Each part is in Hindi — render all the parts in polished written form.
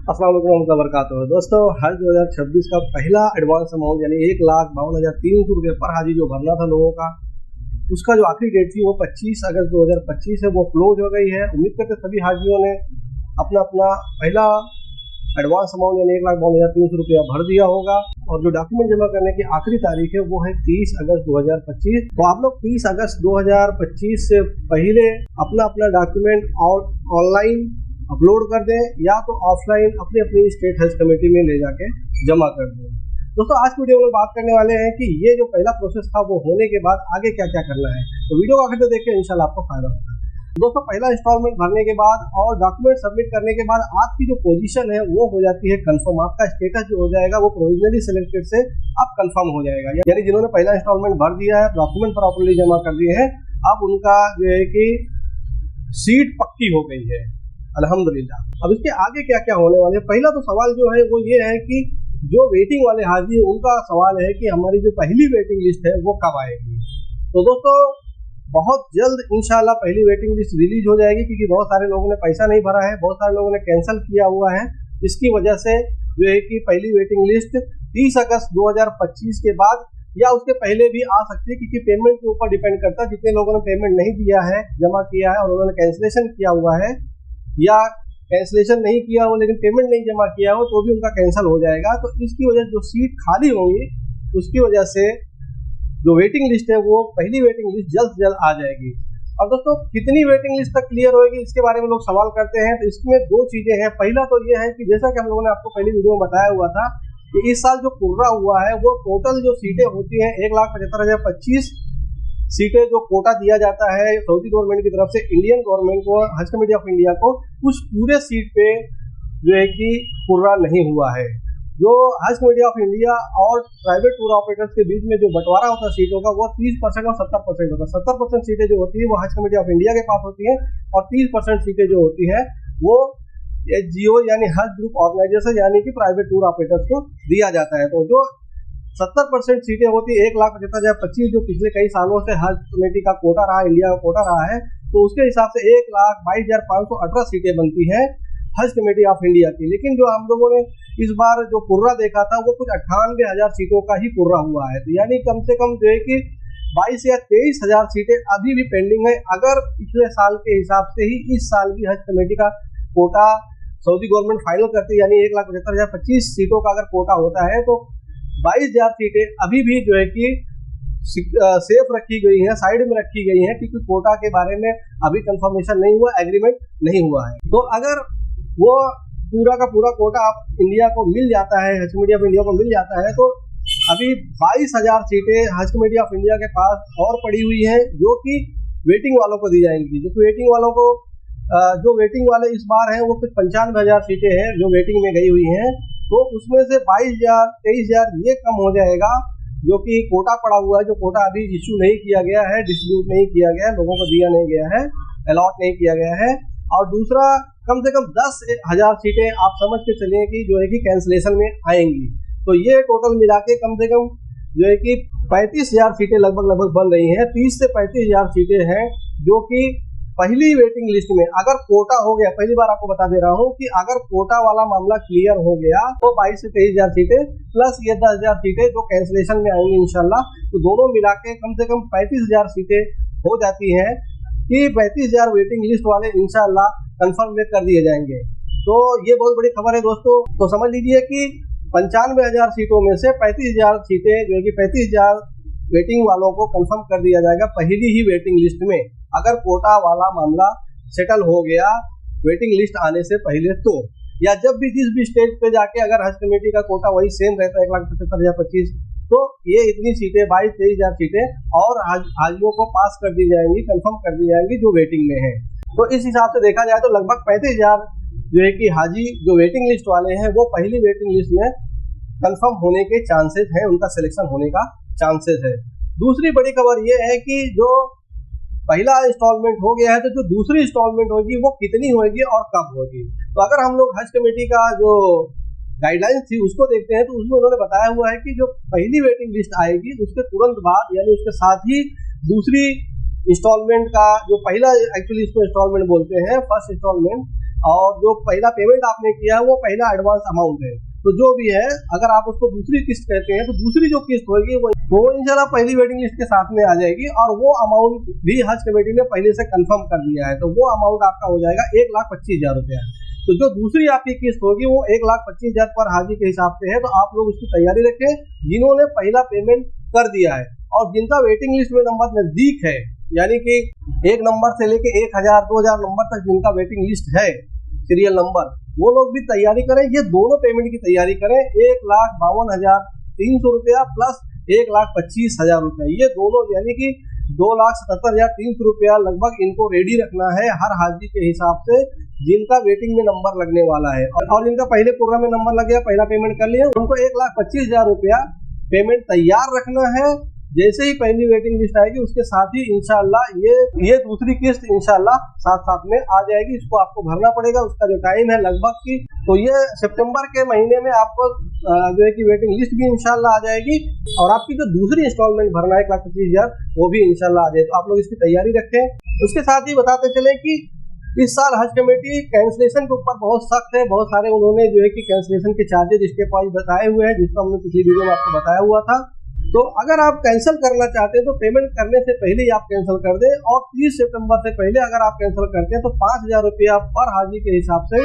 अस्सलाम वालेकुम वबरकातुहू। दोस्तों, हज 2026 का पहला एडवांस अमाउंट यानी 1,52,300 पर हाजी जो भरना था लोगों का, उसका जो आखिरी डेट थी वो 25 अगस्त 2025 है, वो क्लोज हो गई है। उम्मीद करते सभी हाजियों ने अपना अपना पहला एडवांस अमाउंट यानी 1,52,300 भर दिया होगा। और जो डॉक्यूमेंट जमा करने की आखिरी तारीख है वो है 30 अगस्त 2025। तो आप लोग 30 अगस्त 2025 से पहले अपना अपना डॉक्यूमेंट और ऑनलाइन अपलोड कर दें या तो ऑफलाइन अपनी अपनी स्टेट हज कमेटी में ले जाके जमा कर दें। दोस्तों, आज की वीडियो में बात करने वाले हैं कि ये जो पहला प्रोसेस था वो होने के बाद आगे क्या क्या करना है। तो वीडियो को आखिर तक देखिए, इंशाल्लाह आपको फायदा होगा। दोस्तों, पहला इंस्टॉलमेंट भरने के बाद और डॉक्यूमेंट सबमिट करने के बाद आपकी जो पोजीशन है वो हो जाती है कंफर्म। आपका स्टेटस जो हो जाएगा वो प्रोविजनली सिलेक्टेड से अब कंफर्म हो जाएगा। यानी जिन्होंने पहला इंस्टॉलमेंट भर दिया है, डॉक्यूमेंट प्रॉपर्ली जमा कर दिए हैं, अब उनका जो है कि सीट पक्की हो गई है, अल्हम्दुलिल्लाह। अब इसके आगे क्या क्या होने वाले हैं। पहला तो सवाल जो है वो ये है कि जो वेटिंग वाले हाजी हैं उनका सवाल है कि हमारी जो पहली वेटिंग लिस्ट है वो कब आएगी। तो दोस्तों, बहुत जल्द इंशाल्लाह पहली वेटिंग लिस्ट रिलीज हो जाएगी, क्योंकि बहुत सारे लोगों ने पैसा नहीं भरा है, बहुत सारे लोगों ने कैंसिल किया हुआ है। इसकी वजह से जो है कि पहली वेटिंग लिस्ट 30 अगस्त 2025 के बाद या उसके पहले भी आ सकती है, क्योंकि पेमेंट के ऊपर डिपेंड करता है। जितने लोगों ने पेमेंट नहीं दिया है, जमा किया है और उन्होंने कैंसिलेशन किया हुआ है या कैंसिलेशन नहीं किया हो लेकिन पेमेंट नहीं जमा किया हो, तो भी उनका कैंसिल हो जाएगा। तो इसकी वजह से जो सीट खाली होंगी उसकी वजह से जो वेटिंग लिस्ट है वो पहली वेटिंग लिस्ट जल्द से जल्द आ जाएगी। और दोस्तों, कितनी वेटिंग लिस्ट तक क्लियर होगी इसके बारे में लोग सवाल करते हैं। तो इसमें दो चीजें हैं। पहला तो ये है कि जैसा कि हम लोगों ने आपको पहली वीडियो में बताया हुआ था कि इस साल जो कोटा हुआ है वो टोटल जो सीटें होती हैं 1,75,025 सीटें जो कोटा दिया जाता है सऊदी गवर्नमेंट की तरफ से इंडियन गवर्नमेंट को, हज कमेटी ऑफ इंडिया को, उस पूरे सीट पे जो है कि पूरा नहीं हुआ है। जो हज कमेटी ऑफ इंडिया और प्राइवेट टूर ऑपरेटर्स के बीच में जो बंटवारा होता है सीटों का वो 30% और 70% होता है। 70% सीटें जो होती है वो हज कमेटी ऑफ इंडिया के पास होती है और 30% सीटें जो होती है वो HGO यानी हज ग्रुप ऑर्गेनाइजेशन यानी कि प्राइवेट टूर ऑपरेटर्स को दिया जाता है। तो जो 70% सीटें होती है 1,75,025 जो पिछले कई सालों से हज कमेटी का कोटा रहा, इंडिया का कोटा रहा है, तो उसके हिसाब से 1,22,518 सीटें बनती हैं हज कमेटी ऑफ इंडिया की। लेकिन जो हम लोगों ने इस बार जो पुर्रा देखा था वो कुछ 98,000 सीटों का ही पुर्रा हुआ है। तो यानी कम से कम जो है कि 22 या 23,000 सीटें अभी भी पेंडिंग है। अगर पिछले साल के हिसाब से ही इस साल भी हज कमेटी का कोटा सऊदी गवर्नमेंट फाइनल करती है, यानी 1,75,025 सीटों का अगर कोटा होता है तो 22,000 सीटें अभी भी जो है कि सेफ रखी गई हैं, साइड में रखी गई हैं, क्योंकि कोटा के बारे में अभी कंफर्मेशन नहीं हुआ, एग्रीमेंट नहीं हुआ है। तो अगर वो पूरा का पूरा कोटा आप इंडिया को मिल जाता है, हज कमेटी ऑफ इंडिया को मिल जाता है, तो अभी 22,000 सीटें हज कमेटी ऑफ इंडिया के पास और पड़ी हुई हैं जो कि वेटिंग वालों को दी जाएंगी। जो कि वेटिंग वालों को जो वेटिंग वाले इस बार हैं वो कुछ 95,000 सीटें हैं जो वेटिंग में गई हुई हैं। तो उसमें से 22,000 23,000 ये कम हो जाएगा जो कि कोटा पड़ा हुआ है, जो कोटा अभी इशू नहीं किया गया है, डिस्ट्रीब्यूट नहीं किया गया है, लोगों को दिया नहीं गया है, अलॉट नहीं किया गया है। और दूसरा, कम से कम 10,000 सीटें आप समझ के चलिए कि जो है कि कैंसिलेशन में आएंगी। तो ये टोटल मिला के कम से कम जो है कि 35,000 सीटें लगभग बन रही हैं। 30 से 35,000 सीटें हैं जो कि पहली वेटिंग लिस्ट में अगर कोटा हो गया। पहली बार आपको बता दे रहा हूं कि अगर कोटा वाला मामला क्लियर हो गया तो 22 से 23,000 सीटें प्लस ये 10,000 सीटें जो कैंसिलेशन में आएंगी इंशाल्लाह, तो दोनों मिला के कम से कम 35,000 सीटें हो जाती हैं कि 35,000 वेटिंग लिस्ट वाले इंशाल्लाह कंफर्म में कर दिए जाएंगे। तो ये बहुत बड़ी खबर है दोस्तों। तो समझ लीजिए कि 95,000 सीटों में से 35,000 सीटें जो है कि 35,000 वेटिंग वालों को कंफर्म कर दिया जाएगा पहली ही वेटिंग लिस्ट में, अगर कोटा वाला मामला सेटल हो गया वेटिंग लिस्ट आने से पहले। तो या जब भी जिस भी स्टेज पे जाके अगर हज कमेटी का कोटा वही सेम रहता है 1,75,025, तो ये इतनी सीटें 22-23,000 सीटें और हाजियों को पास कर दी जाएंगी, कंफर्म कर दी जाएंगी जो वेटिंग में है। तो इस हिसाब से देखा जाए तो लगभग 35,000 जो है कि हाजी जो वेटिंग लिस्ट वाले हैं वो पहली वेटिंग लिस्ट में कंफर्म होने के चांसेस हैं, उनका सिलेक्शन होने का चांसेस है। दूसरी बड़ी खबर ये है कि जो पहला इंस्टॉलमेंट हो गया है तो जो दूसरी इंस्टॉलमेंट होगी वो कितनी होगी और कब होगी। तो अगर हम लोग हज कमेटी का जो गाइडलाइंस थी उसको देखते हैं तो उसमें उन्होंने बताया हुआ है कि जो पहली वेटिंग लिस्ट आएगी उसके तुरंत बाद यानी उसके साथ ही दूसरी इंस्टॉलमेंट का जो पहला एक्चुअली इसको इंस्टॉलमेंट बोलते हैं, फर्स्ट इंस्टॉलमेंट, और जो पहला पेमेंट आपने किया है वो पहला एडवांस अमाउंट है। तो जो भी है, अगर आप उसको दूसरी किस्त कहते हैं तो दूसरी जो किस्त होगी वो इंशाल्लाह पहली वेटिंग लिस्ट के साथ में आ जाएगी, और वो अमाउंट भी हज कमेटी ने पहले से कंफर्म कर दिया है। तो वो अमाउंट आपका हो जाएगा 1,25,000 रुपया। तो जो दूसरी आपकी किस्त होगी वो 1,25,000 पर हाजी के हिसाब से है। तो आप लोग उसकी तैयारी रखें जिन्होंने पहला पेमेंट कर दिया है, और जिनका वेटिंग लिस्ट में नंबर नजदीक है, यानी कि 1 नंबर से लेके 1,000 2,000 नंबर तक जिनका वेटिंग लिस्ट है, सीरियल नंबर, वो लोग भी तैयारी करें। ये दोनों पेमेंट की तैयारी करें, 1,52,300 रुपया प्लस 1,25,000 रुपया, ये दोनों यानी कि 2,77,300 रुपया लगभग इनको रेडी रखना है हर हाजी के हिसाब से जिनका वेटिंग में नंबर लगने वाला है। और जिनका पहले प्रोग्राम में नंबर लग गया, पहला पेमेंट कर लिया, उनको 1,25,000 रुपया पेमेंट तैयार रखना है। जैसे ही पहली वेटिंग लिस्ट आएगी उसके साथ ही इंशाल्लाह ये दूसरी किस्त इंशाल्लाह साथ में आ जाएगी। इसको आपको भरना पड़ेगा, उसका जो टाइम है लगभग की, तो ये सितंबर के महीने में आपको जो है कि वेटिंग लिस्ट भी इंशाल्लाह आ जाएगी, और आपकी जो दूसरी इंस्टॉलमेंट भरना है 1,25,000 वो भी इंशाल्लाह आ जाएगी। तो आप लोग इसकी तैयारी रखें। उसके साथ ही बताते चले कि इस साल हज कमेटी कैंसिलेशन के ऊपर बहुत सख्त है। बहुत सारे उन्होंने जो है कि कैंसिलेशन के चार्जेज स्टेप वाइज बताए हुए हैं, जिसको हमने पिछली वीडियो में आपको बताया हुआ था। तो अगर आप कैंसिल करना चाहते हैं तो पेमेंट करने से पहले ही आप कैंसिल कर दें, और 30 सितंबर से पहले अगर आप कैंसिल करते हैं तो 5,000 रुपया पर हाजी के हिसाब से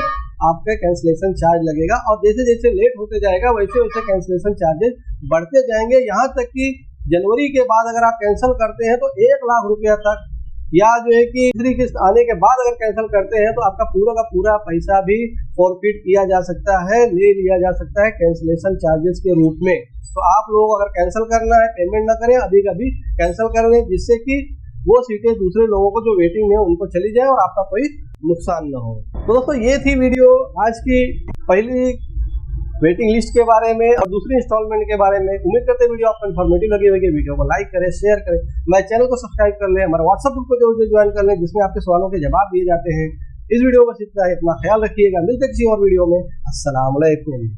आपका कैंसिलेशन चार्ज लगेगा, और जैसे जैसे लेट होते जाएगा वैसे वैसे कैंसिलेशन चार्जेस बढ़ते जाएंगे, यहाँ तक कि जनवरी के बाद अगर आप कैंसिल करते हैं तो 1,00,000 रुपया तक, या जो है कि दूसरी किस्त आने के बाद अगर कैंसिल करते हैं तो आपका पूरा का पूरा पैसा भी फॉरफिट किया जा सकता है, ले लिया जा सकता है कैंसिलेशन चार्जेस के रूप में। तो आप लोग अगर कैंसिल करना है, पेमेंट ना करें, अभी कभी कैंसिल कर लें, जिससे कि वो सीटें दूसरे लोगों को जो वेटिंग में उनको चली जाए और आपका कोई नुकसान ना हो। तो दोस्तों ये थी वीडियो आज की पहली वेटिंग लिस्ट के बारे में और दूसरी इंस्टॉलमेंट के बारे में। उम्मीद करते हैं वीडियो आपको इन्फॉर्मेटिव लगी होगी। वीडियो को लाइक करें, शेयर करें, हमारे चैनल को सब्सक्राइब कर लें, हमारे व्हाट्सएप ग्रुप को जरूर ज्वाइन कर लें जिसमें आपके सवालों के जवाब दिए जाते हैं। इस वीडियो में बस इतना है, इतना ख्याल रखिएगा, मिलते किसी और वीडियो में। अस्सलाम वालेकुम।